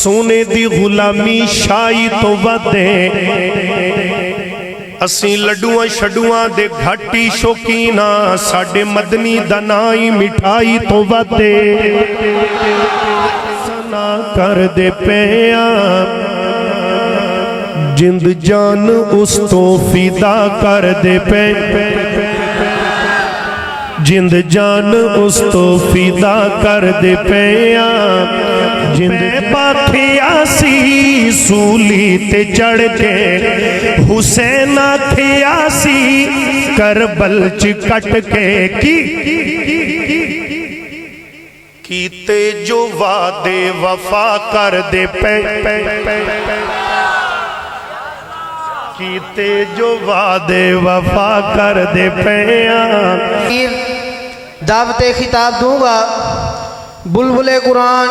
سونے دی غلامی شائی تو ودے اسیں لڈواں شڈواں دے گھاٹی شوکینا ساڑے مدنی دنائی مٹھائی تو ودے سنا کر دے پیاں جند جان اس تو فیدا کر دے پیاں جند جان اس تو فیدا کر دے پیاں جند پاکھیا سی سولی تے چڑھ کے حسین آکھیا سی کربل چکٹ کے کیتے جو وعدے وفا کر دے کیتے جو وعدے وفا کر دے پیاں دعوت خطاب دوں گا بلبل قرآن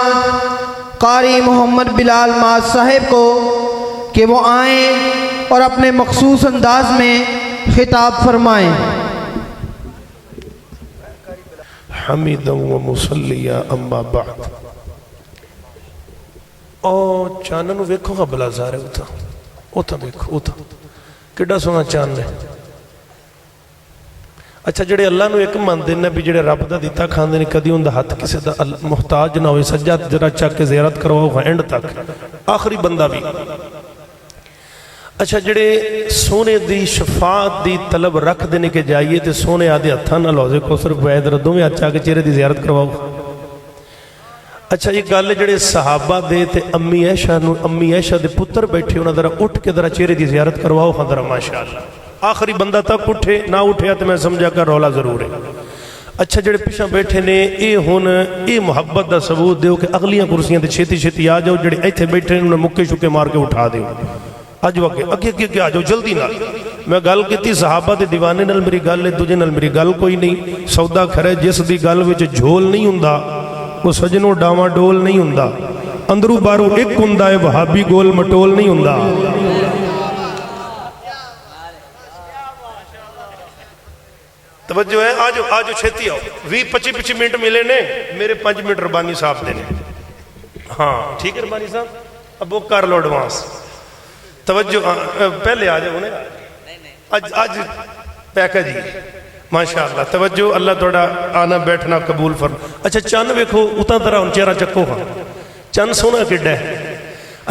قاری محمد بلال ماز صاحب کو کہ وہ آئیں اور اپنے مخصوص انداز میں خطاب فرمائیں. حمیداً و مصلیاً اما بعد. او چاننو ویکھو گا بلا زارے اوتھا ویکھو اوتھا کڈا سونا چاند ہے. اچھا جڑے اللہ نو ایک مان دینا بھی جڑے رب دا دیتا کھاندے نے کدی ان دا ہاتھ کسے دا محتاج نہ ہوئے سجاد جرا چاک کے زیارت کرواؤ گا اینڈ تک آخری بندہ بھی. اچھا جڑے سونے دی شفاعت دی طلب رکھ دینے کے جائیے تے سونے آدھے ہتھاں نہ لوزے کو صرف وید ردوں میں اچھا کے چہرے دی زیارت کرواؤ. اچھا یہ گل جڑے صحابہ دے تے امی عائشہ دے پتر بیٹھے انہاں ذرا اٹھ کے ذرا چہرے دی زیارت کرواؤ ہاں ذرا ماشاءاللہ. آخری بندہ تک اٹھے نہ اٹھیا تو میں سمجھا کر رولا ضرور ہے. اچھا جڑے پیچھے بیٹھے نے اے محبت دا ثبوت دیو کہ اگلیاں کرسیاں تے چھتی چھتی آ جاؤ. جڑے ایتھے بیٹھے نے انہیں مکے شکے مار کے اٹھا دیو. آج وقت اگے آ جاؤ جلدی نہ. میں گل کیتی صحابہ دے دیوانے نال میری گل ہے تجھے نال میری گل کوئی نہیں. سودا کھرے جس دی گل وچ جھول نہیں ہوندا وہ سجنوں ڈاواں ڈول نہیں ہوندا. اندرو بارو ایک ہوندا ہے وہابی گول مٹول نہیں ہوندا. توجہ ہے آجو چھتی آؤ 20-25 منٹ ملے نے میرے 5 منٹ ربانی صاحب دینے. ہاں ٹھیک ہے ربانی صاحب اب وہ کر لو ایڈوانس. توجہ پہلے آ جاؤ آج پیکا جی ماشاءاللہ. توجہ اللہ توڑا آنا بیٹھنا قبول فرم. اچھا چند ویکھو اتنا طرح ان چہرہ چکو ہاں چند سونا کڈا ہے.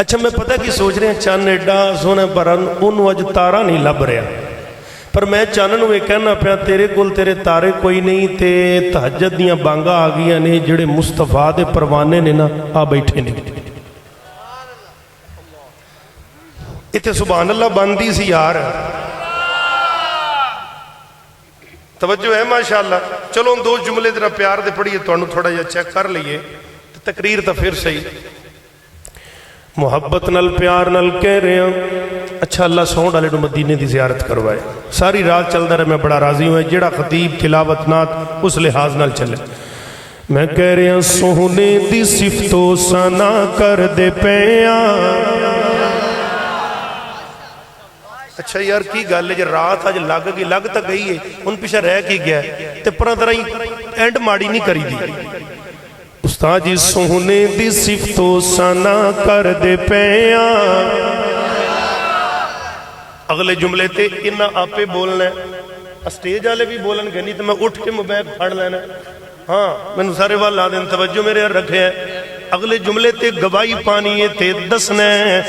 اچھا میں پتہ کی سوچ رہے ہیں چند ایڈا سونا پر انہوں اج تارا نہیں لب رہا پر میں چانن ہوئے کہنا پیا تیرے کول تیرے تارے کوئی نہیں تے تہجد دیاں بانگا آ گیا نے جڑے مصطفیٰ دے پروانے نے نا آ بیٹھے نے. اتھے سبحان اللہ باندھی سی یار. توجہ ہے ماشاءاللہ. چلو دو جملے ذرا پیار دے پڑھیے تو انہوں تھوڑا یہ چیک کر لئیے تقریر تا پھر صحیح. محبت نل پیار نل کہہ رہے ہیں. اچھا اللہ سون ڈالے مدینے دی زیارت کروائے. ساری رات چل رہا ہے میں بڑا راضی ہوں. جڑا خطیب تلاوت نات اس لحاظ نال چلے. میں کہہ رہے ہیں سونے دی صفت و ثنا کر دے پیاں. اچھا یار کی گل ہے جی رات آج لگ گئی لگ تک گئی ہے ان پیچھے رہ کی گیا ہے تے پرہ طرح ہی اینڈ ماڑی نہیں کری دی. استاد جی سونے دی صفت و ثنا کر دے پیاں. اگلے جملے تے انہا آپے بولنا ہے اسٹیج آلے بھی بولن گے نہیں تو میں اٹھ کے مبیک پھڑ لینا. ہاں میں نے سارے والا دن توجہ میرے رکھے ہیں. اگلے جملے تے گواہی پانی تے دسنا ہے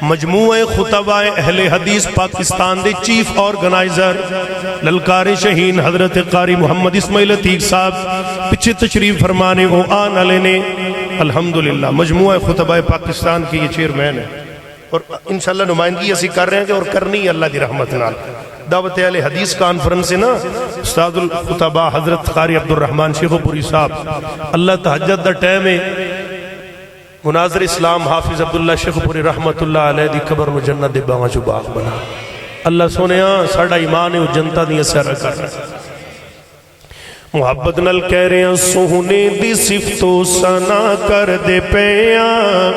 مجموعہ خطبہ اہل حدیث پاکستان دے چیف آرگنائزر للکار شہین حضرت قاری محمد اسماعیل عتیق صاحب پچھے تشریف فرمانے وہ آن علیہ نے الحمدللہ مجموعہ خطبہ پاکستان کی یہ چیئرمین ہے اور انشاءاللہ نمائندگی اسی کر رہے ہیں کہ اور کرنی اللہ دی رحمت نال. دعوت اہل حدیث کانفرنس ہے نا استاد الخطبہ حضرت قاری عبدالرحمن شیخو پوری صاحب اللہ تہجد دا ٹائم ہے. مناظر اسلام حافظ عبداللہ شیخ پوری رحمت اللہ علیہ دی قبر میں جنت دے باغاں چو باغ بنا. اللہ سونے ساڑا ایمان ہے وہ جنتا دی سیرہ کر رہا ہے. محبت نل کہہ رہے ہیں سونے دی صفت و ثنا کر دے پیاں.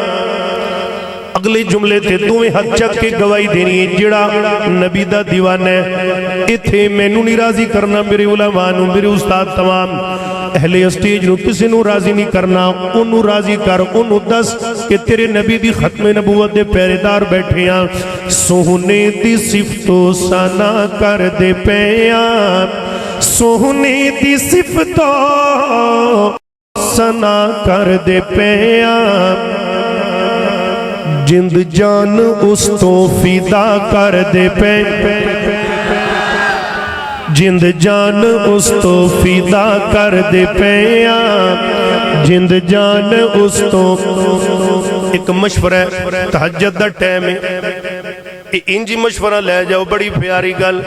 اگلے جملے تے دوویں ہاتھ چک کے گواہی دینی ہے جڑا نبی دا دیوانہ ہے ایتھے مینوں نہیں راضی کرنا میرے علماء نو میرے استاد تمام اہل اسٹیج نو کسی نو راضی نہیں کرنا انہوں راضی کر انہوں دس کہ تیرے نبی دی ختم نبوت دے پہرےدار بیٹھے ہیں سونے دی صفتو سنا کر دے پیاں سونے دی صفتو سنا کر دے پیاں جند جان اس تو فدا کر دے پیاں جند جان اس تو فدا کر دے پیاں جند جان اس تو ایک مشورہ تہجد دا ٹائم ہے انجی مشورہ لے جاؤ بڑی پیاری گل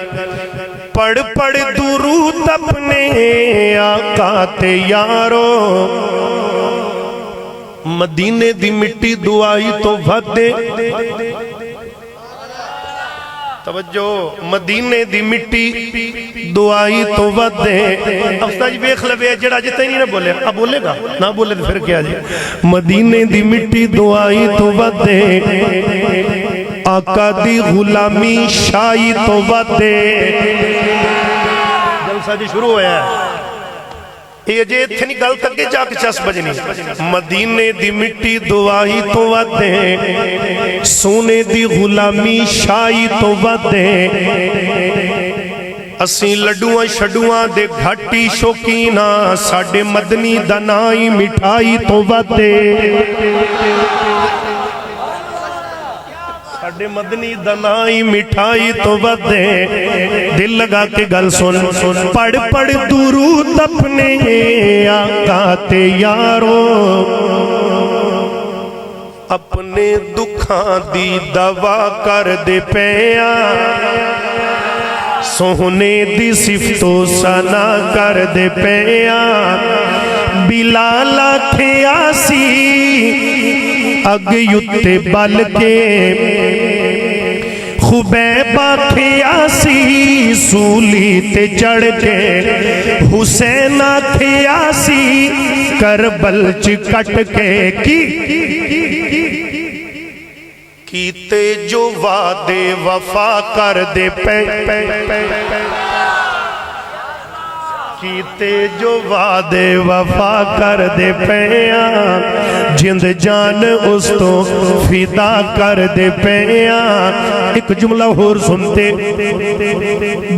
پڑھ پڑھ درود اپنے آقا تے یارو مدینے دی مٹی دعائی تو ودے توجہ مدینے دی مٹی دعائی تو ودے افسا جی بیخ لبے جڑا جتے نہیں نہ بولے اب بولے گا نہ بولے تو پھر کیا جی مدینے دی مٹی دعائی تو ودے آقا دی غلامی شائی تو ودے جلسہ جی شروع ہویا ہے یہ جے اتنی گل تک کے جا کے چس بجنی مدینے دی مٹی دعائی تو ودے سونے دی غلامی شائی تو ودے اسیں لڈواں شڈواں دے گھٹی شوکینا ساڑے مدنی دنائی مٹھائی تو ودے ساڑے مدنی دنائی مٹھائی تو ودے دل لگا کے گل سن پڑھ پڑھ درود اپنے آقا تے یارو اپنے دکھاں دی دوا کر دے پیاں سونے دی صفتو سنا کر دے پیاں بلال آکھے آسی اگ یتے بل کے خبیب آکھے آسی سولی تے چڑھ کے حسین آکھے آسی کربل چکٹ کے کیتے جو وعدے وفا کر دے پے کیتے جو وعدے وفا کر دے پیاں جند جان اس تو فدا کر دے پیاں ایک جملہ اور سنتے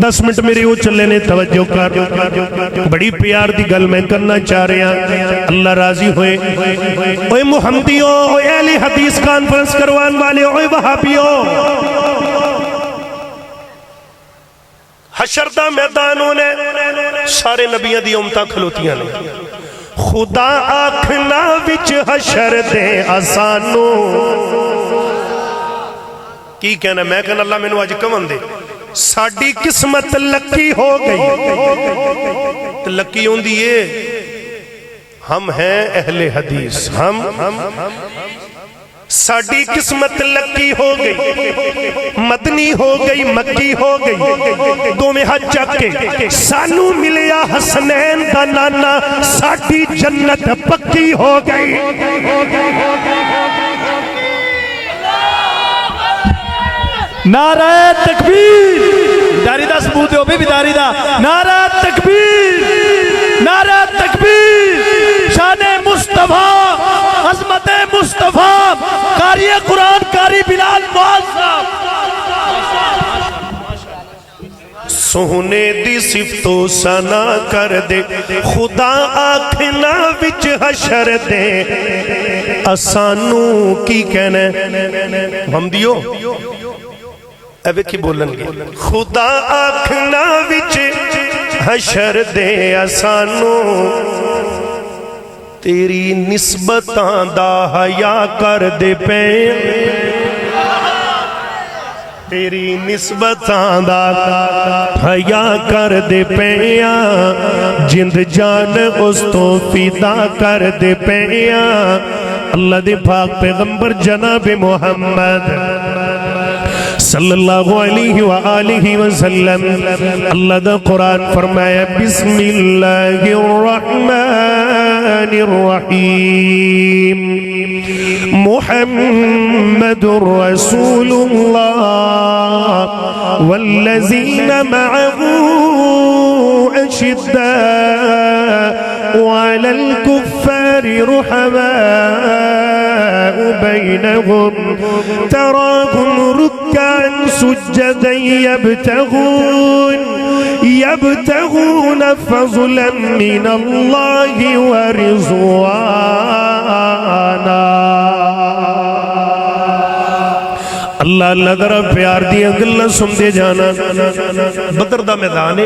10 منٹ میرے وہ چلے نے توجہ کر بڑی پیار دی گل میں کرنا چاہ رہے ہیں اللہ راضی ہوئے اوہ محمدیوں اوہ اہل حدیث کانفرنس کروان والے اوہ وہابیوں حشر دا میدانوں نے سارے نبیاں دی امتاں کھلوتیاں نے خدا آکھنا وچ حشر دے آسانو کی کہنا میں کہنا اللہ میں نو آج کمن دے ساڑی قسمت لکی ہو گئی لکی ہوں دیئے ہم ہیں اہل حدیث ہم ساڑی قسمت لکی ہو گئی مدنی ہو گئی مکی ہو گئی دو میں حج چک کے سانو ملیا حسنین دا نانا ساڑی جنت پکی ہو گئی نعرہ تکبیر بیداری دا ثبوت ہو بھی بیداری دا نعرہ تکبیر نعرہ تکبیر شان مصطفیٰ عظمت مصطفیٰ قاری قرآن قاری بلال معاذ سونے دی صفتو سنا کر دے خدا آکھنا وچ حشر دے اسانو کی کہنے ہم دیو ایوے کی بولن گے خدا آکھنا وچ حشر دے اسانو تیری نسبتاں دا حیا کر دے پے تیری نسبتاں دا حیا کر دے پیاں جند جان اس تو فدا کر دے پیاں اللہ دے پاک پیغمبر جناب محمد صلی اللہ علیہ وآلہ وسلم اللہ دا قرآن فرمایا بسم اللہ الرحمن الرحیم محمد رسول اللہ والذین معه أشداء على الكفار رحماء بينهم تراهم ركعا سجدا يبتغون فضلا من الله ورضوانا اللہ اللہ ذرا پیار دی گلاں سن دے جانا بدر دا میدان ہے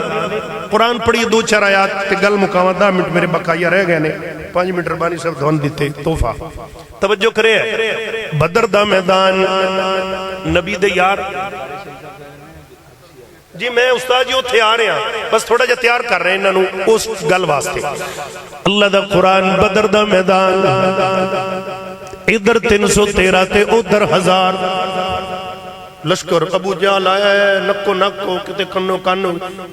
قرآن پڑھیے 2-4 آیات تے گل مکاواں 10 منٹ میرے بقایا رہ گئے نے 5 منٹ ربانی صاحب دھون دیتے تحفہ توجہ کرے بدر دا میدان نبی دے یار جی میں استاد جی اتھے آ رہے ہیں بس تھوڑا جا تیار کر رہے ہیں انہوں اس گل واسطے اللہ دا قرآن بدر دا میدان ادھر 313 تے ادھر 1000 لشکر ابو جہل آیا ہے نکو نکو کتے کنو کانو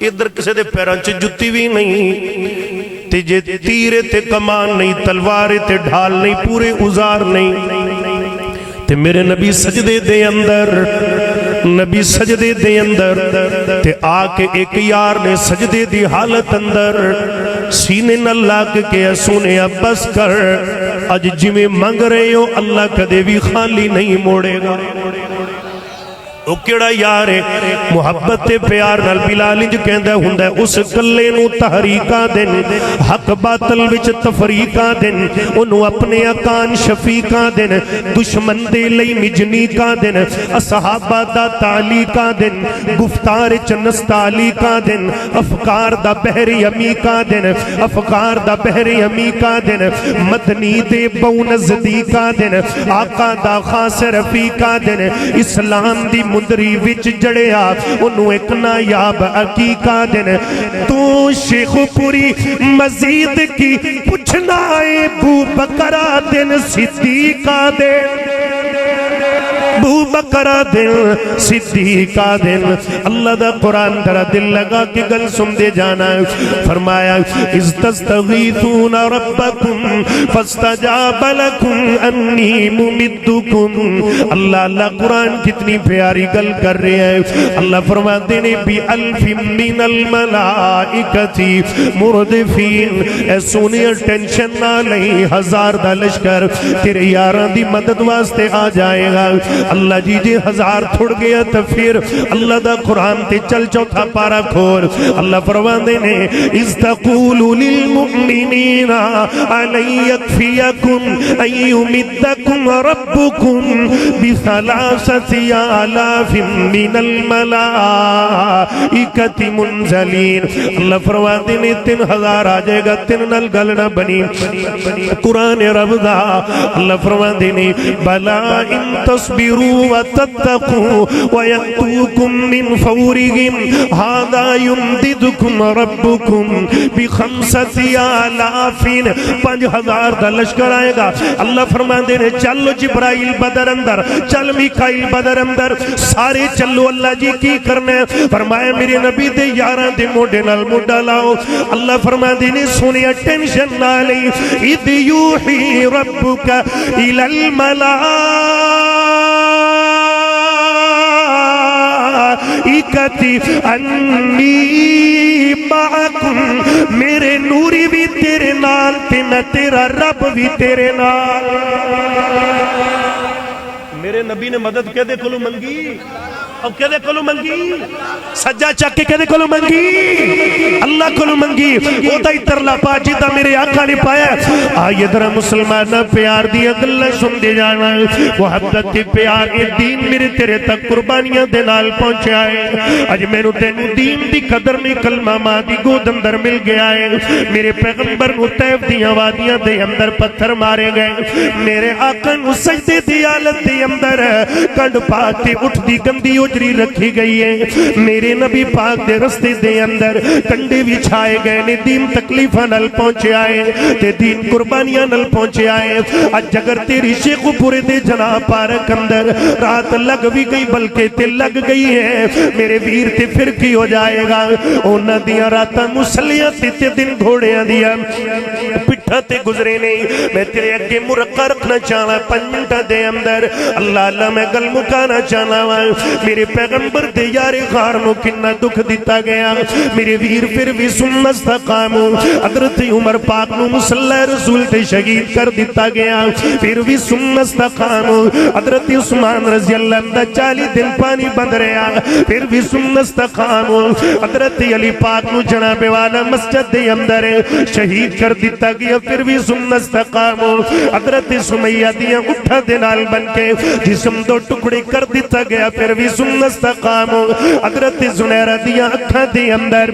ادھر کسے دے پیران چے جتی بھی نہیں تے جے تیرے تے کمان نہیں تلوارے تے ڈھال نہیں پورے اوزار نہیں تے میرے نبی سجدے دے اندر تے آکے ایک یار نے سجدے دی حالت اندر سینے نہ لاگ کے سونے بس کر اج جمیں مانگ رہے ہو اللہ کدے بھی خالی نہیں موڑے گا او کیڑا یار ہے محبت پیار نال بلال انج کہندا ہوندا اس گلے نو تحریکاں دین حق باطل وچ تفریقاں دین اونوں اپنے اکان شفیقاں دین دشمن دے لئی مجنیقاں دین اصحابہ دا تعلیقاں دین گفتار چ نستعلیقاں دین افکار دا بحر یمیقاں دین افکار دا بحر یمیقاں دین مدنی دے بو نزدیقاں دین آقا دا خاص رفیقاں دین اسلام دی مندری وچ جڑیا انہوں ایک نایاب عقیقہ دن تو شیخ پوری مزید کی پوچھنا ہے بو بکرہ دن صدیقہ دن بو بکرہ دن صدیقہ دن اللہ دا قرآن درہ دل لگا کے گل سن دے جانا فرمایا اِذْ تَسْتَغِيثُونَ رَبَّكُمْ فَاسْتَجَابَ لَكُمْ أَنِّي مُمِدُّكُمْ اللہ قرآن کتنی پیاری گل کر رہے ہیں اللہ فرماتے نے بِأَلْفٍ مِّنَ الْمَلَائِكَةِ مُرْدِفِينَ اے سونی ٹینشن نہ لیں 1000 دا لشکر تیرے یاران دی مدد واسطے آ جائے گا اللہ جی 1000 تھوڑ گیا تو پھر اللہ دا قرآن تے چل چوتھا پارا کھول اللہ فرماندے نے اِذْ تَقُولُ لِلْمُؤْمِنِينَ أَلَنْ يَكْفِيَكُمْ أَنْ يُمِدَّكُمْ رَبُّكُمْ بِثَلَاثَةِ آلَافٍ مِّنَ الْمَلَائِكَةِ مُنْزَلِينَ اللہ فرماندے نے 3000 آ جائے گا 3 نال گل نہ بنی قرآن رب دا اللہ فرماندے نے بَلَا إِن تَصْبِرُوا وَتَتَّقُوا وَيَأْتُوكُم مِّن فَوْرِهِمْ هَذَا يُمْدِدُكُمْ رَبُّكُمْ بِخَمْسَةِ آلَافٍ 5000 دا لشکر آئے گا اللہ فرماندے نے چلو جبرائیل بدر اندر چل میکائیل بدر اندر سارے چلو اللہ جی کی کرنے فرمایا میرے نبی دے یاران دے موڈے نال موڈا لاؤ اللہ فرماندے نے سنیا ٹینشن نہ لئی اِذْ یوحی ربک اِلَى الملائکتی انی معکم میرے نوری بھی تیرے نال تے میں تیرا رب بھی تیرے نال میرے نبی نے مدد کہدے کلو منگی اب کہدے کلو منگی سجا چک کے کہدے کلو منگی اللہ کلو منگی وہ تا اترلا پا جیتا میرے آقا نے پایا آئیے درہ مسلمانہ پیار دیا گلہ سن دے جانا محبت پیار یہ دین میرے تیرے تک قربانیاں دے نال پہنچے آئے آج میں نو تینو دین دی قدر نہیں کلمہ ماں دی گود اندر مل گیا ہے میرے پیغمبر نو تیف دیا وادیاں دے اندر پتھر مارے گئے میرے آقا نو سجدے دی آلت دے اندر کنڈ پاتے اٹھ دی گندی اجری رکھی گئی ہے میرے نبی پاک دے رستے دے اندر کنڈے بھی چھائے گئے نے دین تکلیفہ نل پہنچے آئے تے دین قربانیاں نل پہنچے آئے آج اگر تیری شیخ پورے دے جناب پارک اندر رات لگ بھی گئی بلکہ تے لگ گئی ہے میرے ویر تے پھر کی ہو جائے گا اونا دیا راتا مسلیاں تے دن گھوڑیاں دیا پٹھا اٹھا تے گزرے نہیں میں تیرے اگے مرقع رکھنا چاہنا 5 منٹا دے اندر اللہ میں گل مکانا چاہنا میرے پیغمبر دے یار غار نو کنا دکھ دیتا گیا میرے ویر پھر بھی سن استقامو حضرت عمر پاک نو مصلی رسول تے شہید کر دیتا گیا پھر بھی سن استقامو حضرت عثمان رضی اللہ عنہ 40 دن پانی بند رہا پھر بھی سن استقامو حضرت علی پاک نو جناب والا مسجد دے اندر شہید کر دیتا گیا پھر بھی سن استقامو حضرت سمیہ دیا اٹھا دینال بن کے جسم 2 ٹکڑے کر دیتا گیا پھر بھی سن استقامو حضرت زنیرہ دیا اکھا دے اندر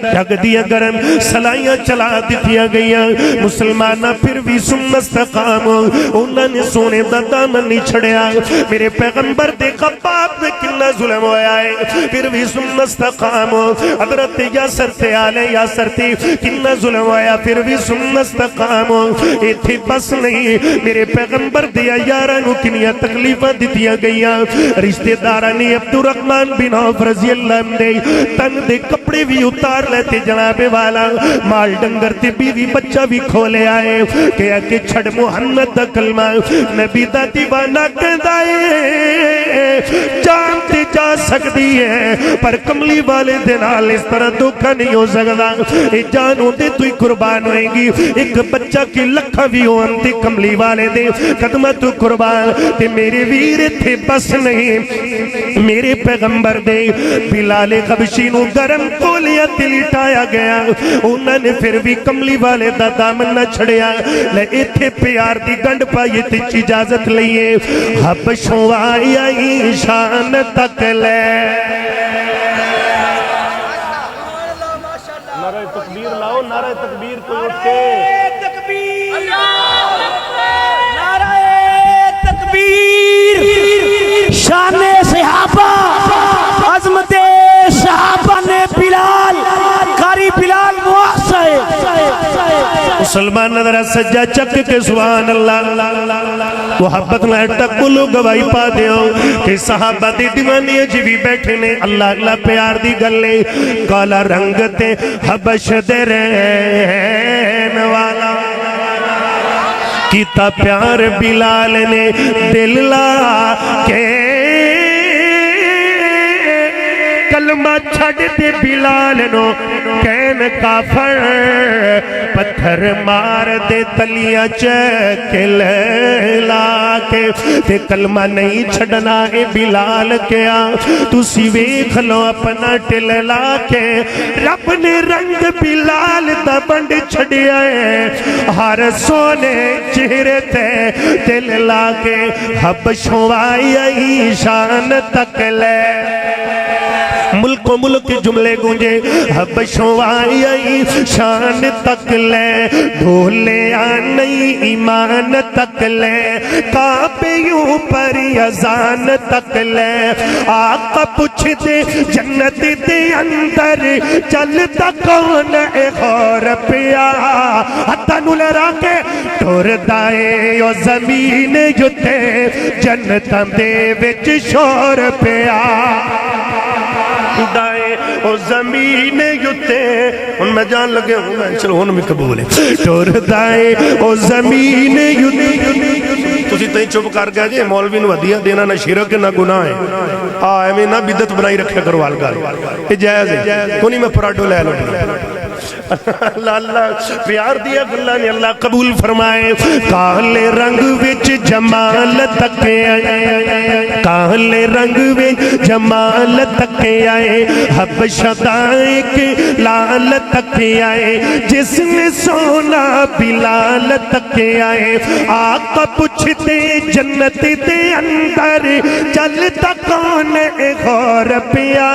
ڈھگ دیا گرم سلائیاں چلا دیتیا گیا مسلمانہ پھر بھی سن استقامو انہوں نے سونے دا دامن نہیں چھڑیا میرے پیغمبر دے خباب دے کنا ظلم ہویا ہے پھر بھی سن استقامو حضرت یاسر تے آلے یاسر تے کنا ظلم ہویا پھر بھی سن استقامو اے تھی بس نہیں میرے پیغمبر دیا یارانو کنیا تکلیفہ دیتیا گیا رشتہ دارانی عبدالرحمن بن عوف رضی اللہ عنہ تن دے کپڑے بھی اتار لیتے جناب والا مال ڈنگر تے بیوی بچہ بھی کھولے آئے کہ چھڑ محمد دا کلمہ نبی دا دیوانہ کہندائے جان تے جا سکتی ہے پر کملی والے دنال اس طرح دھوکہ نہیں ہو سکتا اے جانوں دے تو ہی قربان ہوئیں گی ایک بچہ کی لکھا بھی ہو انتے کملی والے دے قدمہ تو قربان تے میرے ویر تھے بس نہیں میرے پیغمبر دے بلال حبشی نو گرم کولیا تلیٹایا گیا انہوں نے پھر بھی کملی والے دا دامن نہ چھڑیا لے ایتھے پیار دی گنڈ پائی تے اجازت لئیے حبشوں آئی شان تک لے نعرہ تکبیر لاؤ نعرہ تکبیر تو اٹھ کے نعرہ تکبیر شان صحابہ عظمت صحابہ نے بلال قاری بلال معاصر مسلمان نظرہ سجا چک کے سبحان اللہ محبت میں تک بلو گواہی پا دیو کہ صحابہ دی دیوانی جیوی بیٹھے نے اللہ اللہ پیار دی گلے کالا رنگتے حبش دے رہن والا کیتا پیار بلال نے دل لا کے کلمہ چھڑ دے بلال نو کین کافر پتھر مار دے تلیاں چکل لا کے تے کلمہ نہیں چھڑنا اے بلال کیا تو سی ویکھ لو اپنا ٹل لا کے رب نے رنگ بلال دا بند چھڑیا ہے ہر سونے چہرے تے دل لا کے حبشوں آئی شان تک لے ملک و ملک جملے گونجے حبشوں آئی شان تک لے ڈھولے آنئی ایمان تک لے کعبیوں پر اذان تک لے آقا پوچھ دے جنت دے اندر چلتا کون اے غور پیا حتی نولے راکے ٹور دائے او زمین جتے جنتاں دے وچ شور پیا دائے او زمین یوتے ان میں جان لگے ہوں میں چلو ان میں قبول ہے ٹور دائے او زمین یوتے تسی تہیں چپ کر گیا جے مولوی نو ودیا دینا نہ شرک نہ گناہ ہے آئے میں نہ بدت بنائی رکھے کروال گا یہ جائز ہے کنی میں پراٹو لے لو اللہ اللہ پیار دیا اللہ نے اللہ قبول فرمائے کالے رنگ وچ جمال تکے آئے کالے رنگ وچ جمال تکے آئے حبشہ دائیں کے لال تکے آئے جس نے سونا بلال تکے آئے آقا پوچھتے جنت دے اندر چلتا کون اے غور پیا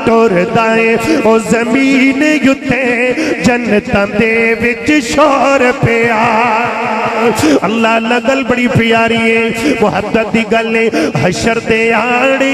ٹور دائیں او زمین یوتے جنتاں دے وچ شور پیا اللہ لگل بڑی پیاری ہے محبت دی گلے حشر دے آڑے